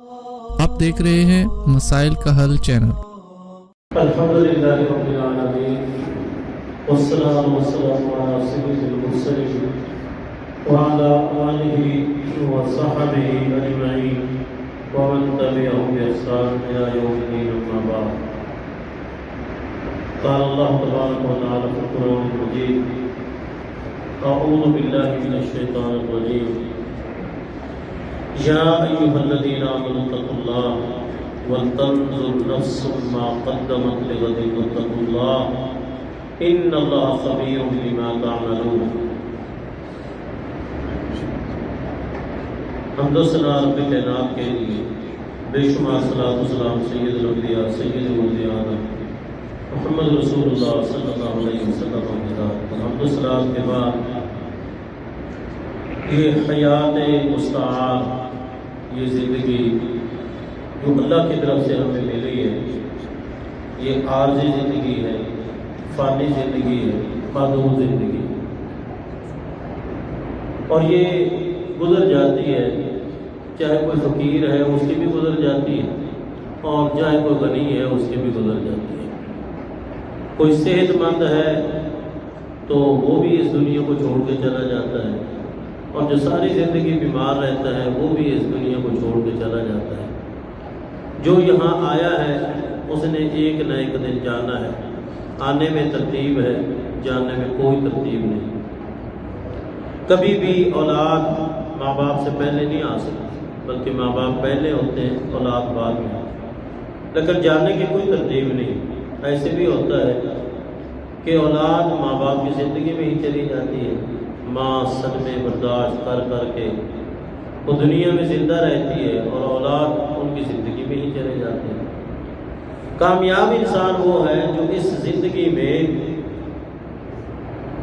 آپ دیکھ رہے ہیں مسائل کا حل چینل۔ الحمدللہ رب العالمین والصلاة والسلام علی سید المرسلین وعلی آلہ وصحبہ اجمعین ومن تبعهم بإحسان إلى يوم الدین، اما بعد۔ قال اللہ تبارک وتعالی فی القرآن المجید: اعوذ باللہ من الشیطان الرجیم، یا ایھا الذین آمنوا اتقوا اللہ وَلْتَنْظُرْ نَفْسٌ مَا قَدَّمَتْ لِغَدٍ وَاتَّقُوا اللَّهَ إِنَّ اللَّهَ خَبِيرٌ بِمَا تَعْمَلُونَ۔ حمد و ثنا رب کائنات کے لیے بے شمار صلاۃ و سلام سید الانبیاء سید ولد آدم محمد رسول اللہ صلی اللہ علیہ وسلم کے بعد، حمد و ثنا کے بعد یہ حیات مستعار، یہ زندگی جو اللہ کی طرف سے ہمیں ملی ہے، یہ عارضی زندگی ہے، فانی زندگی ہے، محدود زندگی ہے، اور یہ گزر جاتی ہے۔ چاہے کوئی فقیر ہے اس کی بھی گزر جاتی ہے، اور چاہے کوئی غنی ہے اس کی بھی گزر جاتی ہے۔ کوئی صحت مند ہے تو وہ بھی اس دنیا کو چھوڑ کے چلا جاتا ہے، اور جو ساری زندگی بیمار رہتا ہے وہ بھی اس دنیا کو چھوڑ کے چلا جاتا ہے۔ جو یہاں آیا ہے اس نے ایک نہ ایک دن جانا ہے، آنے میں ترتیب ہے، جانے میں کوئی ترتیب نہیں۔ کبھی بھی اولاد ماں باپ سے پہلے نہیں آ سکتی، بلکہ ماں باپ پہلے ہوتے ہیں، اولاد بعد میں، لیکن جانے کی کوئی ترتیب نہیں۔ ایسے بھی ہوتا ہے کہ اولاد ماں باپ کی زندگی میں ہی چلی جاتی ہے، ماں صدمے برداشت کر کر کے وہ دنیا میں زندہ رہتی ہے، اور اولاد ان کی زندگی میں ہی چلے جاتے ہیں۔ کامیاب انسان وہ ہے جو اس زندگی میں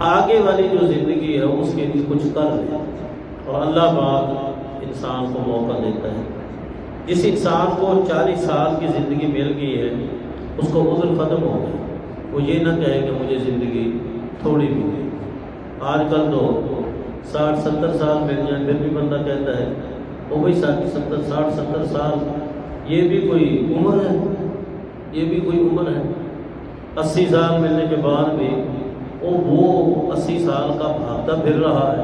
آگے والی جو زندگی ہے اس کے لیے کچھ کر لے، اور اللہ پاک انسان کو موقع دیتا ہے۔ جس انسان کو 40 سال کی زندگی مل گئی ہے اس کو عذر ختم ہو گیا، وہ یہ نہ کہے کہ مجھے زندگی تھوڑی ملی۔ آج کل تو 60-70 سال مل جائیں پھر بھی بندہ کہتا ہے وہ بھائی 60-70 سال یہ بھی کوئی عمر ہے، یہ بھی کوئی عمر ہے۔ 80 سال ملنے کے بعد بھی وہ 80 سال کا بھاگتا پھر رہا ہے۔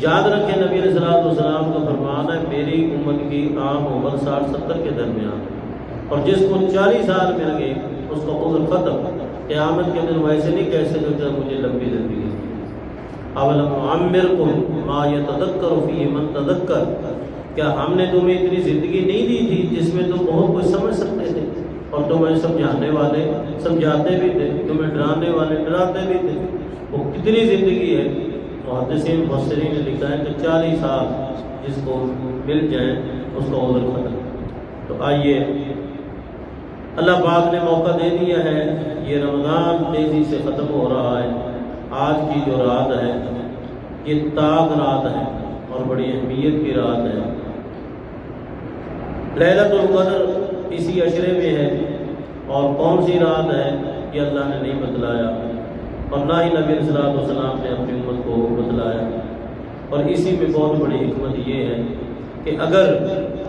یاد رکھیں نبی علیہ السلام کا فرمان ہے میری امت کی عام عمر 60-70 کے درمیان، اور جس کو 40 سال مل گئی اس کا عمر ختم۔ قیامت کے دن ویسے نہیں کہہ سکتے مجھے لمبی زندگی، اولم نعمرکم ما یتذکر فیہ من تذکر، کیا ہم نے تمہیں اتنی زندگی نہیں دی تھی جس میں تم بہت کچھ سمجھ سکتے تھے، اور تمہیں سمجھانے والے سمجھاتے بھی تھے، تمہیں ڈرانے والے ڈراتے بھی تھے۔ وہ کتنی زندگی ہے؟ محدثین مفسرین نے لکھا ہے کہ 40 سال جس کو مل جائیں اس کا عذر ختم۔ تو آئیے، اللہ پاک نے موقع دے دیا ہے، یہ رمضان تیزی سے ختم ہو رہا ہے۔ آج کی جو رات ہے یہ تاک رات ہے اور بڑی اہمیت کی رات ہے۔ لیلۃ القدر اسی عشرے میں ہے، اور کون سی رات ہے یہ اللہ نے نہیں بتلایا، اور نہ ہی نبی علیہ السلام نے اپنی امت کو بتلایا۔ اور اسی میں بہت بڑی حکمت یہ ہے کہ اگر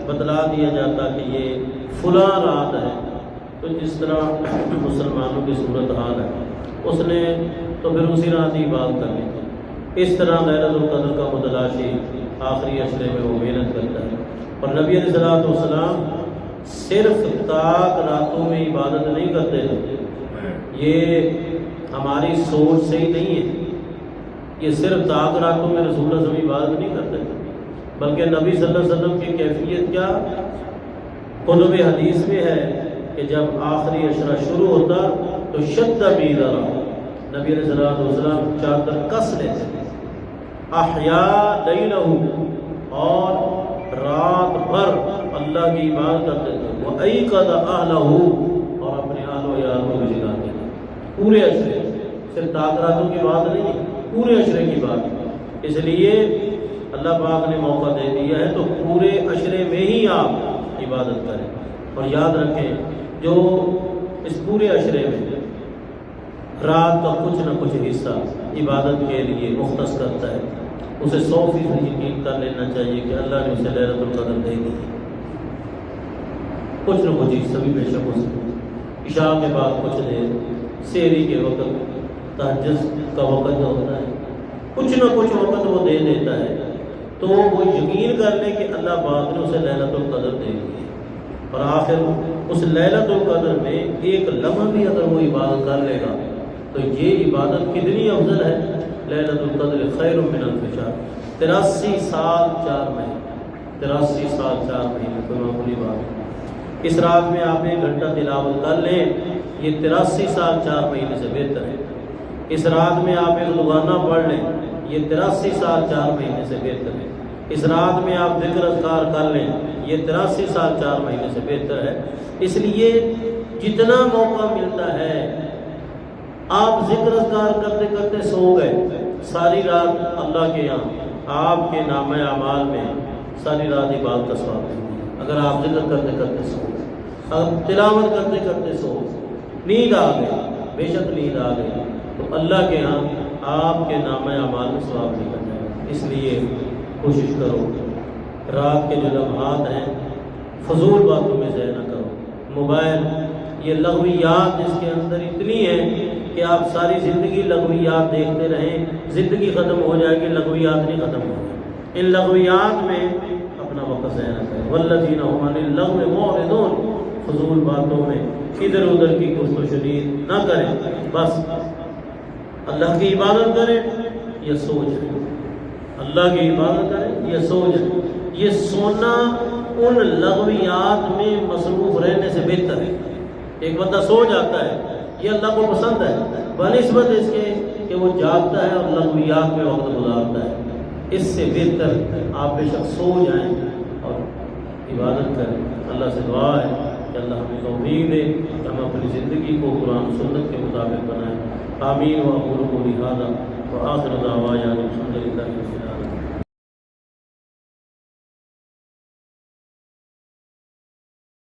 بتلا دیا جاتا کہ یہ فلاں رات ہے، تو جس طرح مسلمانوں کی صورت حال ہے اس نے تو پھر اسی رات ہی بات کرنی تھی۔ اس طرح لیلۃ القدر کا متلاشی آخری عشرے میں وہ محنت کرتا ہے، اور نبی علیہ السلام صرف تاک راتوں میں عبادت نہیں کرتے تھے۔ یہ ہماری سوچ صحیح نہیں ہے، یہ صرف تاک راتوں میں رسول اللہ صلی اللہ علیہ وسلم عبادت نہیں کرتے تھے، بلکہ نبی صلی اللہ علیہ وسلم کی کیفیت کیا کتب حدیث میں ہے کہ جب آخری عشرہ شروع ہوتا تو شد بیدارا، نبی علیہ السلام چادر کس لیتے تھے، احیاء لیلہ، اور رات بھر اللہ کی عبادت کرتے تھے، وَأَيْقَظَ أَهْلَهُ، اور اپنے اہل و عیال کو بھی جگاتے تھے۔ پورے عشرے، صرف تاک راتوں کی بات نہیں ہے، پورے عشرے کی بات۔ اس لیے اللہ پاک نے موقع دے دیا ہے تو پورے عشرے میں ہی آپ عبادت کریں، اور یاد رکھیں جو اس پورے عشرے میں رات کا کچھ نہ کچھ حصہ عبادت کے لیے مختص کرتا ہے، اسے 100% یقین کر لینا چاہیے کہ اللہ نے اسے لیلۃ القدر دے دی۔ کچھ نہ کچھ حصہ بھی بے شک ہو سکے، عشاء کے بعد کچھ دیر، سحری کے وقت، تہجد کا وقت جو ہوتا ہے، کچھ نہ کچھ وقت وہ دے دیتا ہے، تو وہ یقین کر لے کہ اللہ پاک نے اسے لیلۃ القدر دے دی ہے، اور آخر اس لیلۃ القدر میں ایک لمحہ بھی اگر وہ عبادت کر لے گا تو یہ عبادت کتنی افضل ہے۔ لیلۃ القدر خیر من الف شہر، 83 سال 4 مہینے، 83 سال 4 مہینے، کوئی معمولی بات نہیں۔ اس رات میں آپ 1 گھنٹہ تلاوت کر لیں، یہ 83 سال 4 مہینے سے بہتر ہے۔ اس رات میں آپ 1 دعانہ پڑھ لیں، یہ 83 سال 4 مہینے سے بہتر ہے۔ اس رات میں آپ ذکر اذکار کر لیں، یہ 83 سال 4 مہینے سے بہتر ہے۔ اس لیے جتنا موقع ملتا ہے آپ ذکر اذکار کرتے کرتے سو گئے، ساری رات اللہ کے یہاں آپ کے نامہ اعمال میں ساری رات عبادت کا ثواب ہے۔ اگر آپ ذکر کرتے کرتے سو گئے، اگر تلاوت کرتے کرتے سو گئے، نیند آ گئی، بے شک نیند آ گئی، تو اللہ کے ہاں آپ کے نامہ اعمال میں ثواب نکل جائے گا۔ اس لیے کوشش کرو رات کے جو لمحات ہیں فضول باتوں میں ضائع نہ کرو۔ موبائل یہ لغویات جس کے اندر اتنی ہیں کہ آپ ساری زندگی لغویات دیکھتے رہیں، زندگی ختم ہو جائے گی، لغویات نہیں ختم ہو جائے۔ ان لغویات میں اپنا وقت ضائع نہ کریں۔ والذین هم عن اللغو معرضون، فضول باتوں میں ادھر ادھر کی گفت و شنید نہ کریں، بس اللہ کی عبادت کریں یا سو جائیں، اللہ کی عبادت کریں یا سو جائیں۔ یہ سونا ان لغویات میں مصروف رہنے سے بہتر ہے۔ ایک بندہ سو جاتا ہے، یہ اللہ کو پسند ہے بنسبت اس کے کہ وہ جاگتا ہے اور لغویات میں وقت گزارتا ہے۔ اس سے بہتر آپ بے شک سو جائیں اور عبادت کریں۔ اللہ سے دعا ہے کہ اللہ ہمیں توفیق دے کہ ہم اپنی زندگی کو قرآن و سنت کے مطابق بنائیں۔ آمین۔ وأقول قولي هذا وآخر دعوانا الحمد لله رب العالمين۔